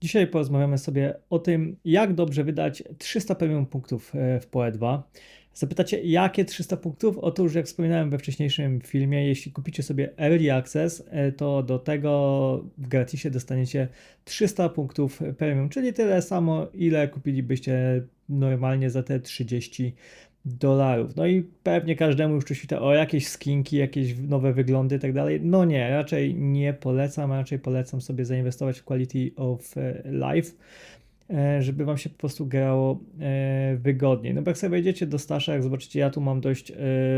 Dzisiaj porozmawiamy sobie o tym, jak dobrze wydać 300 premium punktów w PoE 2. Zapytacie, jakie 300 punktów? Otóż, jak wspominałem we wcześniejszym filmie, jeśli kupicie sobie Early Access, to do tego w gratisie dostaniecie 300 punktów premium, czyli tyle samo, ile kupilibyście normalnie za te $30. No i pewnie każdemu już tu świta o jakieś skinki, jakieś nowe wyglądy i tak dalej. No nie, raczej nie polecam, raczej polecam sobie zainwestować w Quality of Life, żeby wam się po prostu grało wygodniej. No bo jak sobie wejdziecie do stasza, jak zobaczycie, ja tu mam dość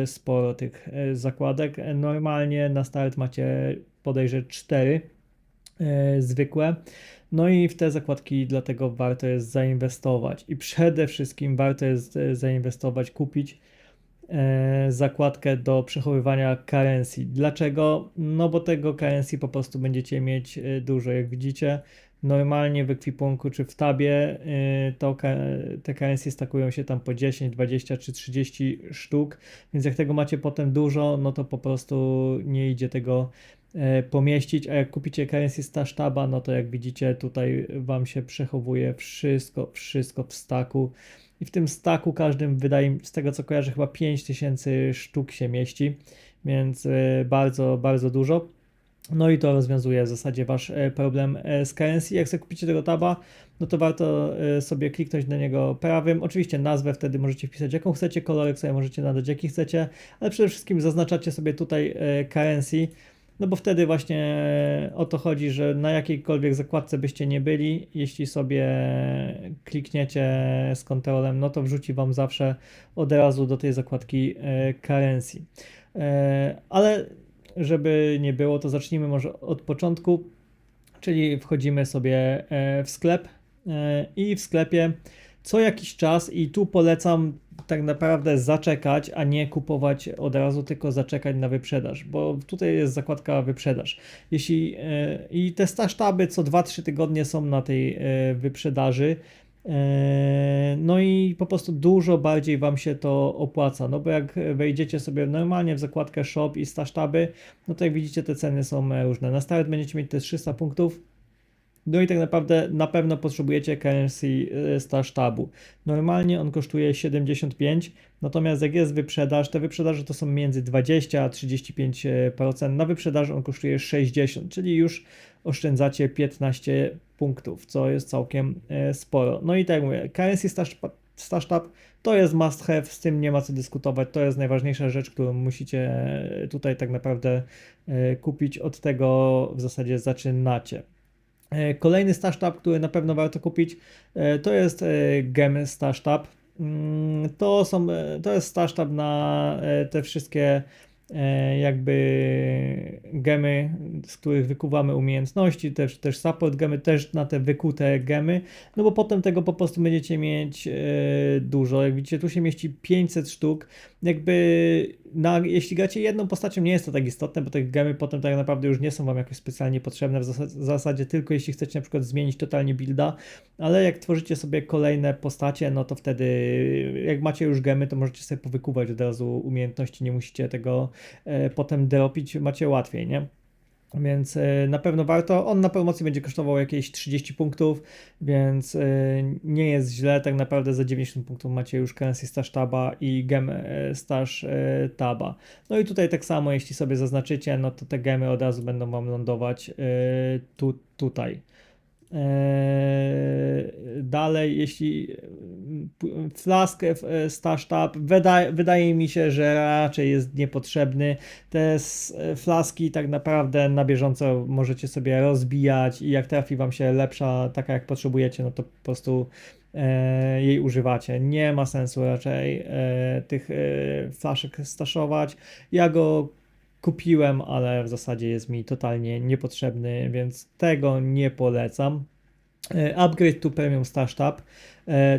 sporo tych zakładek. Normalnie na start macie podejrzewam 4 zwykłe. No i w te zakładki dlatego warto jest zainwestować i przede wszystkim warto jest zainwestować, kupić zakładkę do przechowywania currency. Dlaczego? No bo tego currency po prostu będziecie mieć dużo. Jak widzicie, normalnie w ekwipunku czy w tabie te currency stakują się tam po 10, 20 czy 30 sztuk, więc jak tego macie potem dużo, no to po prostu nie idzie tego pomieścić, a jak kupicie currency stash taba, no to jak widzicie tutaj wam się przechowuje wszystko w staku i w tym staku każdym wydaje mi, z tego co kojarzę, chyba 5000 sztuk się mieści, więc bardzo, bardzo dużo. No i to rozwiązuje w zasadzie wasz problem z currency. Jak sobie kupicie tego taba, no to warto sobie kliknąć na niego prawym. Oczywiście nazwę wtedy możecie wpisać jaką chcecie, kolorek sobie możecie nadać jaki chcecie, ale przede wszystkim zaznaczacie sobie tutaj currency, no bo wtedy właśnie o to chodzi, że na jakiejkolwiek zakładce byście nie byli, jeśli sobie klikniecie z kontrolem, no to wrzuci wam zawsze od razu do tej zakładki currency. Ale żeby nie było, to zacznijmy może od początku, czyli wchodzimy sobie w sklep i w sklepie co jakiś czas, i tu polecam tak naprawdę zaczekać, a nie kupować od razu, tylko zaczekać na wyprzedaż, bo tutaj jest zakładka wyprzedaż. I te stash taby co 2-3 tygodnie są na tej wyprzedaży. No i po prostu dużo bardziej wam się to opłaca, no bo jak wejdziecie sobie normalnie w zakładkę shop i stash taby, no to jak widzicie te ceny są różne. Na start będziecie mieć te 300 punktów. No i tak naprawdę na pewno potrzebujecie currency stash tabu. Normalnie on kosztuje 75, natomiast jak jest wyprzedaż, te wyprzedaże to są między 20 a 35%. Na wyprzedaży on kosztuje 60, czyli już oszczędzacie 15 punktów, co jest całkiem sporo. No i tak jak mówię, currency stash tab to jest must have, z tym nie ma co dyskutować, to jest najważniejsza rzecz, którą musicie tutaj tak naprawdę kupić, od tego w zasadzie zaczynacie. Kolejny stash tab, który na pewno warto kupić, to jest Gem Stash Tab. To jest stash tab na te wszystkie jakby gemy, z których wykuwamy umiejętności, też support gemy, też na te wykute gemy, no bo potem tego po prostu będziecie mieć dużo. Jak widzicie, tu się mieści 500 sztuk. Jakby jeśli gracie jedną postacią, nie jest to tak istotne, bo te gemy potem tak naprawdę już nie są wam jakoś specjalnie potrzebne, w zasadzie tylko jeśli chcecie na przykład zmienić totalnie builda, ale jak tworzycie sobie kolejne postacie, no to wtedy jak macie już gemy, to możecie sobie powykuwać od razu umiejętności, nie musicie tego potem dropić, macie łatwiej, nie? Więc na pewno warto. On na promocji będzie kosztował jakieś 30 punktów, więc nie jest źle. Tak naprawdę za 90 punktów macie już currency stash taba i gem stash taba. No i tutaj tak samo, jeśli sobie zaznaczycie, no to te gemy od razu będą wam lądować tutaj. Dalej, jeśli flask stash tab, wydaje mi się, że raczej jest niepotrzebny. Te flaski tak naprawdę na bieżąco możecie sobie rozbijać i jak trafi wam się lepsza, taka jak potrzebujecie, no to po prostu jej używacie. Nie ma sensu raczej tych flaszek staszować. Ja go kupiłem, ale w zasadzie jest mi totalnie niepotrzebny, więc tego nie polecam. Upgrade to Premium Stash Tab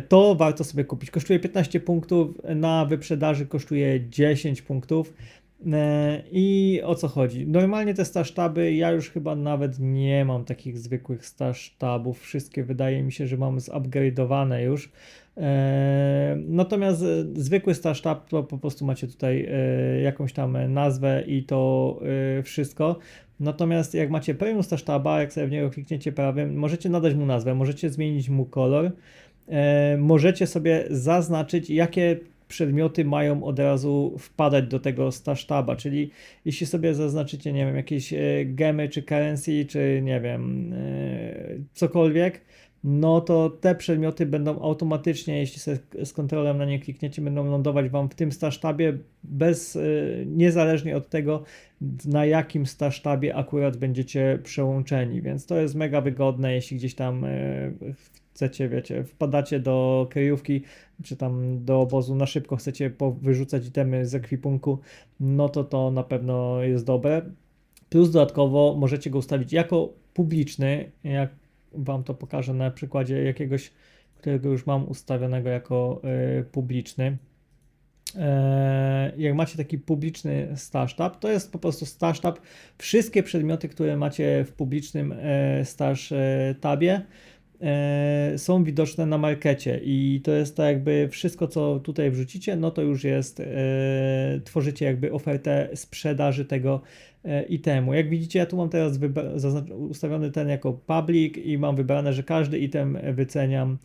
to warto sobie kupić. Kosztuje 15 punktów, na wyprzedaży kosztuje 10 punktów. I o co chodzi? Normalnie te staż taby, ja już chyba nawet nie mam takich zwykłych staż tabów. Wszystkie wydaje mi się, że mam zupgrade'owane już. Natomiast zwykły staż tab to po prostu macie tutaj jakąś tam nazwę i to wszystko. Natomiast jak macie premium staż taba, jak sobie w niego klikniecie prawym, możecie nadać mu nazwę, możecie zmienić mu kolor, możecie sobie zaznaczyć, jakie przedmioty mają od razu wpadać do tego stash taba, czyli jeśli sobie zaznaczycie, nie wiem, jakieś gemy, czy currency, czy nie wiem, cokolwiek, no to te przedmioty będą automatycznie, jeśli sobie z kontrolem na nie klikniecie, będą lądować Wam w tym stash tabie niezależnie od tego, na jakim stash tabie akurat będziecie przełączeni, więc to jest mega wygodne, jeśli gdzieś tam chcecie, wiecie, wpadacie do kryjówki, czy tam do obozu na szybko chcecie wyrzucać itemy z ekwipunku, no to na pewno jest dobre. Plus dodatkowo możecie go ustawić jako publiczny, jak Wam to pokażę na przykładzie jakiegoś, którego już mam ustawionego jako publiczny. Jak macie taki publiczny stash tab, to jest po prostu stash tab. Wszystkie przedmioty, które macie w publicznym stash tabie, są widoczne na markecie i to jest tak jakby wszystko, co tutaj wrzucicie, no to już jest, tworzycie jakby ofertę sprzedaży tego itemu. Jak widzicie, ja tu mam teraz ustawiony ten jako public i mam wybrane, że każdy item wyceniam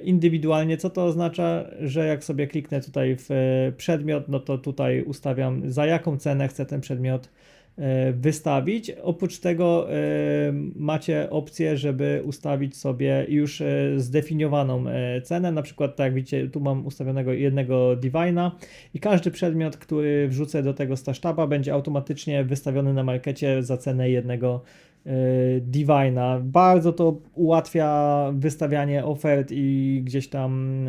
indywidualnie. Co to oznacza? Że jak sobie kliknę tutaj w przedmiot, no to tutaj ustawiam, za jaką cenę chcę ten przedmiot wystawić. Oprócz tego macie opcję, żeby ustawić sobie już zdefiniowaną cenę, na przykład tak jak widzicie, tu mam ustawionego jednego Divina i każdy przedmiot, który wrzucę do tego stash taba, będzie automatycznie wystawiony na markecie za cenę jednego Divina. Bardzo to ułatwia wystawianie ofert i gdzieś tam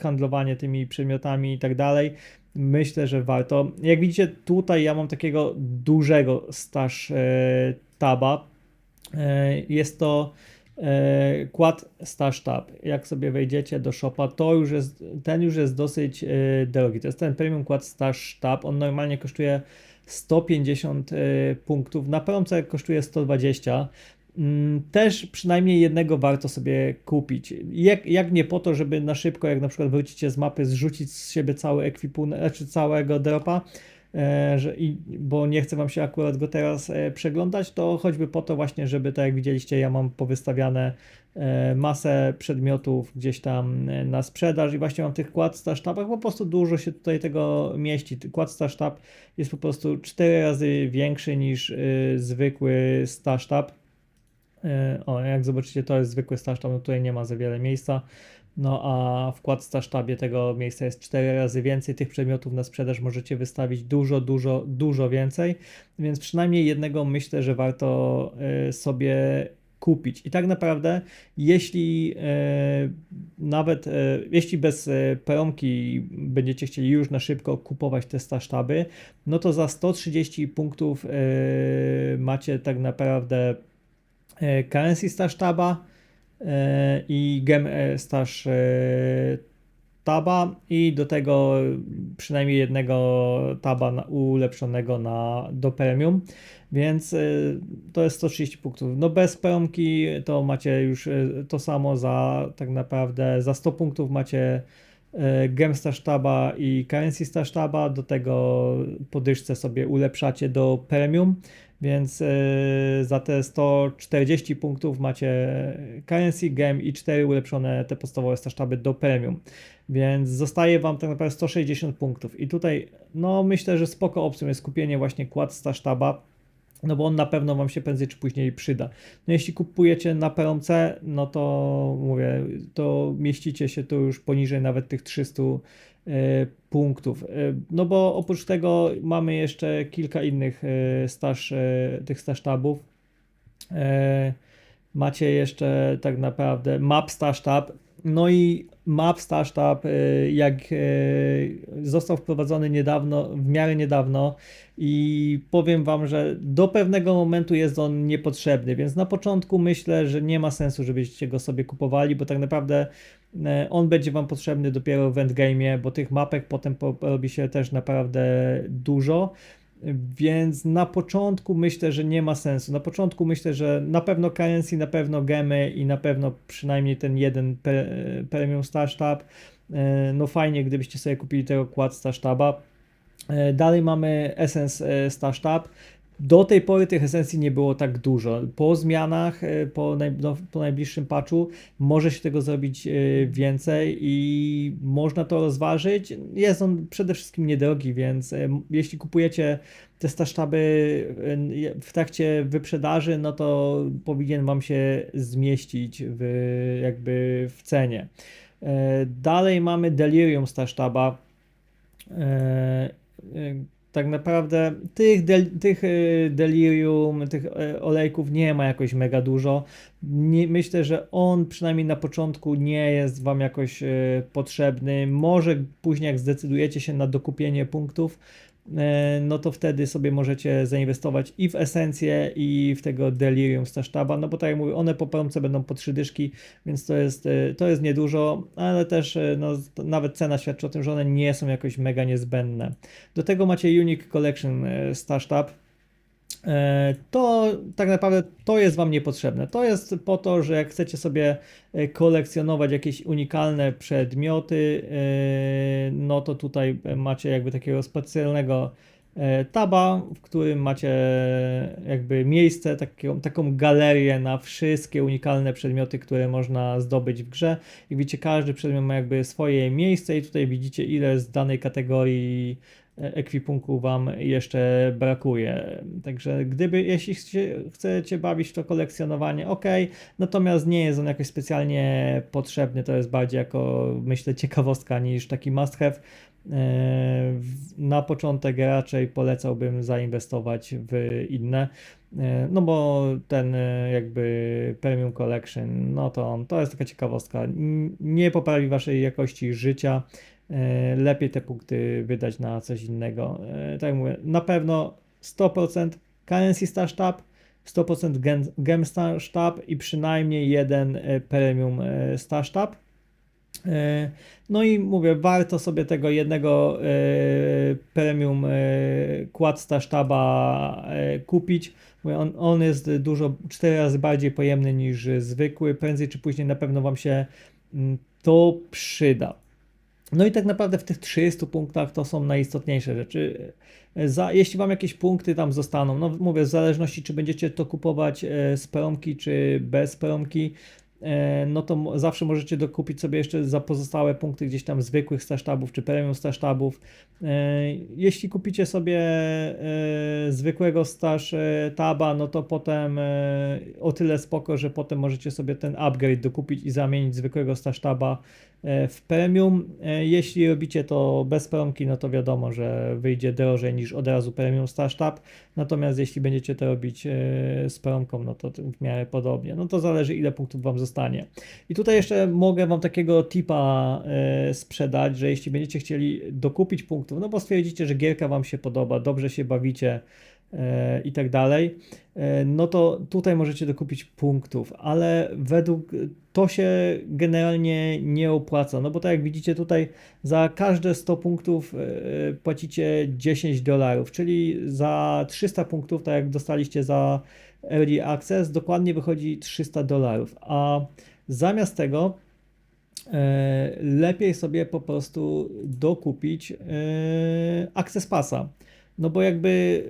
handlowanie tymi przedmiotami i tak dalej. Myślę, że warto. Jak widzicie, tutaj ja mam takiego dużego stash taba. Jest to Quad Stash Tab. Jak sobie wejdziecie do shopa, to już jest, ten już jest dosyć drogi. To jest ten Premium Quad Stash Tab. On normalnie kosztuje 150 punktów. Na promce kosztuje 120. Też przynajmniej jednego warto sobie kupić. Jak nie po to, żeby na szybko, jak na przykład wrócicie z mapy, zrzucić z siebie cały ekwipunek, czy całego dropa, bo nie chcę Wam się akurat go teraz przeglądać, to choćby po to właśnie, żeby tak jak widzieliście, ja mam powystawiane masę przedmiotów gdzieś tam na sprzedaż i właśnie mam tych Quad Stash Tabach, po prostu dużo się tutaj tego mieści. Quad Stash Tab jest po prostu 4 razy większy niż zwykły Stash Tab. O, jak zobaczycie, to jest zwykły stash tab, no tutaj nie ma za wiele miejsca. No a w stash tabie tego miejsca jest 4 razy więcej. Tych przedmiotów na sprzedaż możecie wystawić dużo więcej. Więc przynajmniej jednego myślę, że warto sobie kupić. I tak naprawdę, jeśli jeśli bez promki będziecie chcieli już na szybko kupować te stash taby, no to za 130 punktów macie tak naprawdę currency stash taba i gem stash taba i do tego przynajmniej jednego taba ulepszonego do premium, więc to jest 130 punktów. No bez promki to macie już to samo tak naprawdę za 100 punktów macie gem stash taba i currency stash taba, do tego po dyszce sobie ulepszacie do premium, więc za te 140 punktów macie currency, gem i 4 ulepszone te podstawowe stash taby do premium, więc zostaje Wam tak naprawdę 160 punktów i tutaj no myślę, że spoko opcją jest kupienie właśnie Quad Stash Taba, no bo on na pewno Wam się prędzej czy później przyda. No jeśli kupujecie na promce, no to mówię, to mieścicie się tu już poniżej nawet tych 300 punktów. No bo oprócz tego mamy jeszcze kilka innych tych stash tabów. Macie jeszcze tak naprawdę Map Stash Tab. No i Map Stash Tab, jak został wprowadzony niedawno, w miarę niedawno i powiem Wam, że do pewnego momentu jest on niepotrzebny, więc na początku myślę, że nie ma sensu, żebyście go sobie kupowali, bo tak naprawdę on będzie Wam potrzebny dopiero w endgame'ie, bo tych mapek potem robi się też naprawdę dużo. Więc na początku myślę, że nie ma sensu. Na początku myślę, że na pewno currency, na pewno gemy i na pewno przynajmniej ten jeden premium stash tab. No fajnie, gdybyście sobie kupili tego quad stash taba. Dalej mamy Essence Stash Tab. Do tej pory tych esencji nie było tak dużo. Po zmianach, po najbliższym patchu może się tego zrobić więcej i można to rozważyć. Jest on przede wszystkim niedrogi, więc jeśli kupujecie te stash taby w trakcie wyprzedaży, no to powinien Wam się zmieścić jakby w cenie. Dalej mamy Delirium Stash Taba. Tak naprawdę tych delirium, tych olejków nie ma jakoś mega dużo. Myślę, że on przynajmniej na początku nie jest Wam jakoś potrzebny. Może później jak zdecydujecie się na dokupienie punktów, no to wtedy sobie możecie zainwestować i w esencję, i w tego Delirium Stash Taba, no bo tak jak mówię, one po promce będą po 3 dyszki, więc to jest niedużo, ale też no, nawet cena świadczy o tym, że one nie są jakoś mega niezbędne. Do tego macie Unique Collection Stash Tab. To tak naprawdę to jest Wam niepotrzebne. To jest po to, że jak chcecie sobie kolekcjonować jakieś unikalne przedmioty, no to tutaj macie jakby takiego specjalnego taba, w którym macie jakby miejsce, taką galerię na wszystkie unikalne przedmioty, które można zdobyć w grze. I widzicie, każdy przedmiot ma jakby swoje miejsce i tutaj widzicie, ile z danej kategorii ekwipunku Wam jeszcze brakuje. Także jeśli chcecie bawić w to kolekcjonowanie, ok, natomiast nie jest on jakoś specjalnie potrzebny, to jest bardziej jako, myślę, ciekawostka niż taki must have. Na początek raczej polecałbym zainwestować w inne, no bo ten jakby Premium Collection, no to jest taka ciekawostka, nie poprawi Waszej jakości życia. Lepiej te punkty wydać na coś innego. Tak jak mówię, na pewno 100% Currency Stash Tab, 100% Gem Stash Tab i przynajmniej jeden Premium Stash Tab. No i mówię, warto sobie tego jednego Premium Quad Stash Taba kupić. Mówię, on jest 4 razy bardziej pojemny niż zwykły. Prędzej czy później na pewno Wam się to przyda. No i tak naprawdę w tych 300 punktach to są najistotniejsze rzeczy. Jeśli Wam jakieś punkty tam zostaną, no mówię, w zależności czy będziecie to kupować z promki czy bez promki, no to zawsze możecie dokupić sobie jeszcze za pozostałe punkty gdzieś tam zwykłych stash tabów czy premium stash tabów. Jeśli kupicie sobie zwykłego stash taba, no to potem o tyle spoko, że potem możecie sobie ten upgrade dokupić i zamienić zwykłego stash taba w premium. Jeśli robicie to bez promki, no to wiadomo, że wyjdzie drożej niż od razu premium stash tab. Natomiast jeśli będziecie to robić z promką, no to w miarę podobnie. No to zależy, ile punktów Wam zostanie. I tutaj jeszcze mogę Wam takiego tipa sprzedać, że jeśli będziecie chcieli dokupić punktów, no bo stwierdzicie, że gierka Wam się podoba, dobrze się bawicie i tak dalej, no to tutaj możecie dokupić punktów, ale według to się generalnie nie opłaca, no bo tak jak widzicie tutaj za każde 100 punktów płacicie $10, czyli za 300 punktów, tak jak dostaliście za Early Access, dokładnie wychodzi $300, a zamiast tego lepiej sobie po prostu dokupić Access Passa. No bo jakby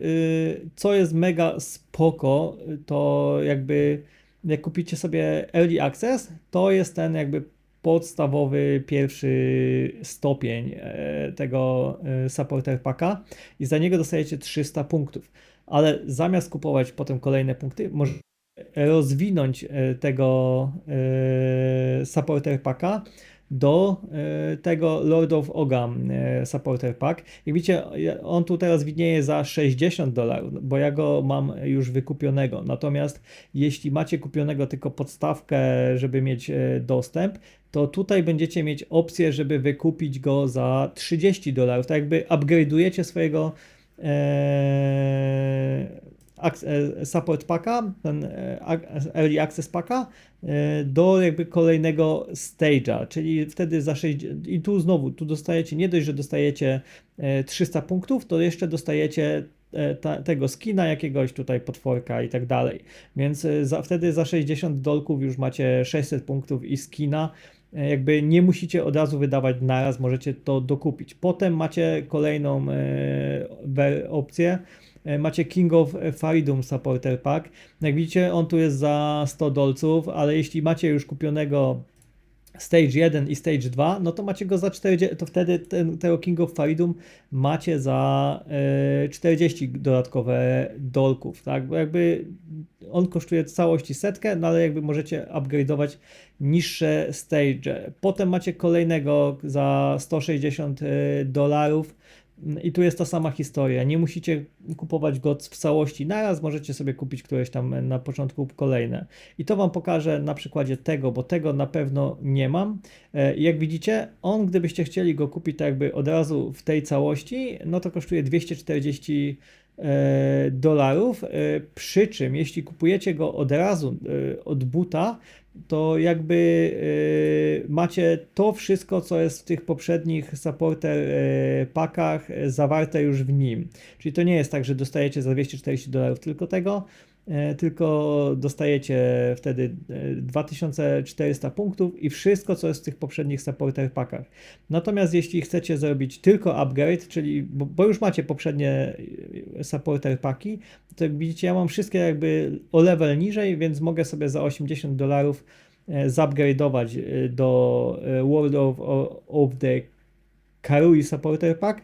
co jest mega spoko, to jakby jak kupicie sobie Early Access, to jest ten jakby podstawowy pierwszy stopień tego Supporter Packa i za niego dostajecie 300 punktów. Ale zamiast kupować potem kolejne punkty, możecie rozwinąć tego Supporter Packa do tego Lord of Ogam Supporter Pack. Jak widzicie, on tu teraz widnieje za $60, bo ja go mam już wykupionego. Natomiast jeśli macie kupionego tylko podstawkę, żeby mieć dostęp, to tutaj będziecie mieć opcję, żeby wykupić go za $30. Tak jakby upgrade'ujecie swojego support packa, ten early access packa do jakby kolejnego stage'a, czyli wtedy za 6 i tu znowu, tu dostajecie, nie dość, że dostajecie 300 punktów, to jeszcze dostajecie tego skina jakiegoś tutaj potworka i tak dalej, więc wtedy za 60 dolków już macie 600 punktów i skina, jakby nie musicie od razu wydawać naraz, możecie to dokupić. Potem macie kolejną opcję, macie King of Faridum Supporter Pack. Jak widzicie, on tu jest za 100 dolców, ale jeśli macie już kupionego Stage 1 i Stage 2, no to macie go za 40, to wtedy tego King of Faridum macie za 40 dodatkowe dolków, tak? Bo jakby on kosztuje w całości setkę, no ale jakby możecie upgrade'ować niższe stage. Potem macie kolejnego za 160 dolarów. I tu jest ta sama historia. Nie musicie kupować go w całości naraz, możecie sobie kupić któreś tam na początku kolejne. I to Wam pokażę na przykładzie tego, bo tego na pewno nie mam. Jak widzicie, on gdybyście chcieli go kupić tak jakby od razu w tej całości, no to kosztuje 240 dolarów, przy czym jeśli kupujecie go od razu od buta, to jakby macie to wszystko, co jest w tych poprzednich supporter packach zawarte już w nim. Czyli to nie jest tak, że dostajecie za 240 dolarów tylko tego, tylko dostajecie wtedy 2400 punktów i wszystko, co jest w tych poprzednich supporter packach. Natomiast jeśli chcecie zrobić tylko upgrade, czyli bo już macie poprzednie supporter packi, to jak widzicie, ja mam wszystkie jakby o level niżej, więc mogę sobie za 80 dolarów zupgrade'ować do World of the Karui Supporter Pack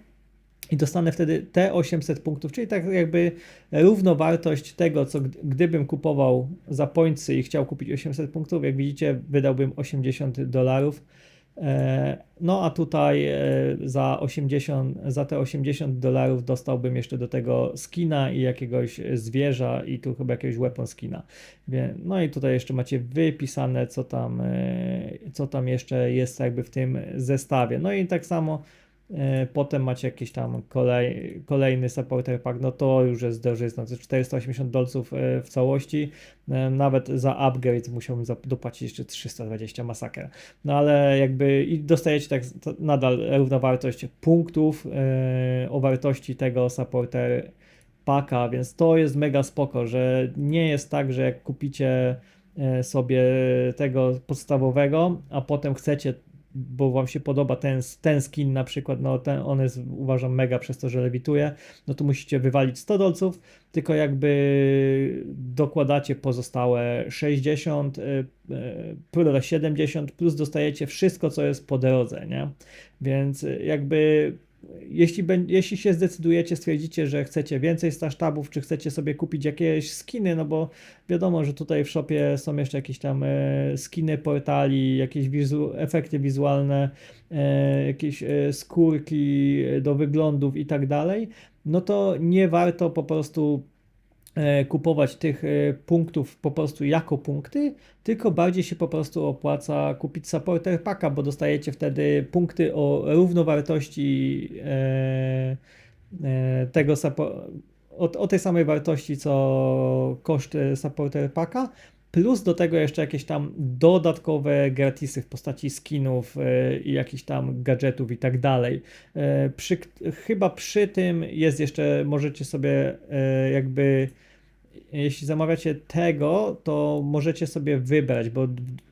i dostanę wtedy te 800 punktów, czyli tak jakby równowartość tego, co gdybym kupował za pointsy i chciał kupić 800 punktów, jak widzicie, wydałbym 80 dolarów. No a tutaj za te 80 dolarów dostałbym jeszcze do tego skina i jakiegoś zwierza i tu chyba jakiegoś weapon skina. No i tutaj jeszcze macie wypisane, co tam jeszcze jest jakby w tym zestawie. No i tak samo potem macie jakiś tam kolejny supporter pack, no to już jest drożyzna, to 480 dolców w całości, nawet za upgrade musiałbym dopłacić jeszcze 320, masakra. No ale jakby i dostajecie tak nadal równowartość punktów o wartości tego supporter packa, więc to jest mega spoko, że nie jest tak, że jak kupicie sobie tego podstawowego, a potem chcecie, bo wam się podoba ten skin na przykład, no on jest uważam mega przez to, że lewituje, no to musicie wywalić 100 dolców, tylko jakby dokładacie pozostałe 60, 70 plus dostajecie wszystko, co jest po drodze, nie? Więc jakby jeśli się zdecydujecie, stwierdzicie, że chcecie więcej stasztabów, czy chcecie sobie kupić jakieś skiny, no bo wiadomo, że tutaj w shopie są jeszcze jakieś tam skiny portali, jakieś efekty wizualne, jakieś skórki do wyglądów i tak dalej, no to nie warto po prostu kupować tych punktów po prostu jako punkty, tylko bardziej się po prostu opłaca kupić supporter packa, bo dostajecie wtedy punkty o równowartości tego o tej samej wartości co koszt supporter packa, plus do tego jeszcze jakieś tam dodatkowe gratisy w postaci skinów i jakichś tam gadżetów i tak dalej. Chyba przy tym jest jeszcze, możecie sobie jakby, jeśli zamawiacie tego, to możecie sobie wybrać, bo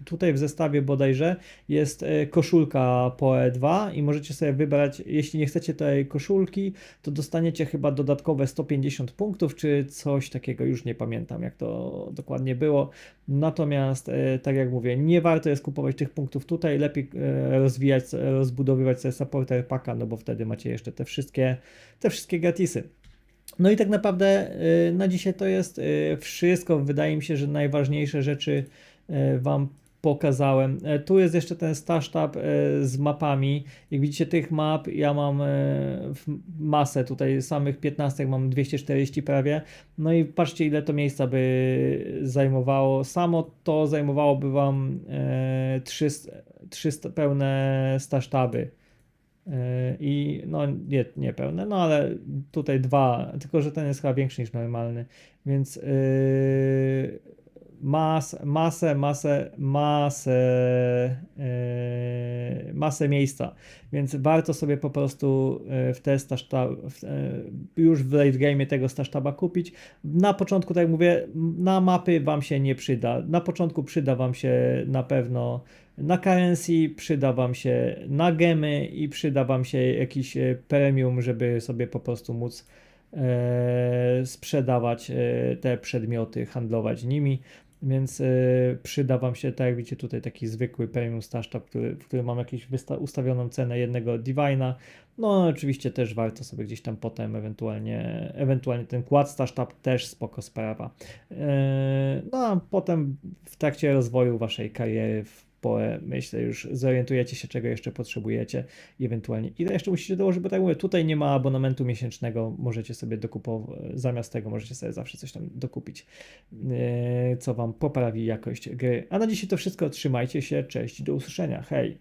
tutaj w zestawie bodajże jest koszulka PoE2 i możecie sobie wybrać, jeśli nie chcecie tej koszulki, to dostaniecie chyba dodatkowe 150 punktów, czy coś takiego, już nie pamiętam jak to dokładnie było. Natomiast tak jak mówię, nie warto jest kupować tych punktów tutaj, lepiej rozbudowywać sobie supporter packa, no bo wtedy macie jeszcze te wszystkie gratisy. No i tak naprawdę na dzisiaj to jest wszystko. Wydaje mi się, że najważniejsze rzeczy Wam pokazałem. Tu jest jeszcze ten Stash Tab z mapami. Jak widzicie tych map, ja mam masę, tutaj samych 15 mam 240 prawie. No i patrzcie ile to miejsca by zajmowało. Samo to zajmowałoby wam 300 pełne Stash Taby. I no nie pełne, no ale tutaj dwa, tylko że ten jest chyba większy niż normalny, więc masę miejsca, więc warto sobie po prostu w te już w late game tego stash taba kupić. Na początku, tak jak mówię, na mapy wam się nie przyda. Na początku przyda wam się na pewno na currency, przyda wam się na gemy i przyda wam się jakiś premium, żeby sobie po prostu móc sprzedawać te przedmioty, handlować nimi. Więc przyda wam się, tak jak widzicie tutaj, taki zwykły premium stash tab, w którym mam jakąś ustawioną cenę jednego Divina. No oczywiście też warto sobie gdzieś tam potem ewentualnie ten quad stash tab też spoko sprawa. No a potem w trakcie rozwoju waszej kariery w PoE, myślę, już zorientujecie się, czego jeszcze potrzebujecie i ewentualnie ile jeszcze musicie dołożyć, bo tak mówię, tutaj nie ma abonamentu miesięcznego, możecie sobie dokupować, zamiast tego możecie sobie zawsze coś tam dokupić, co wam poprawi jakość gry. A na dzisiaj to wszystko, trzymajcie się, cześć, do usłyszenia, hej!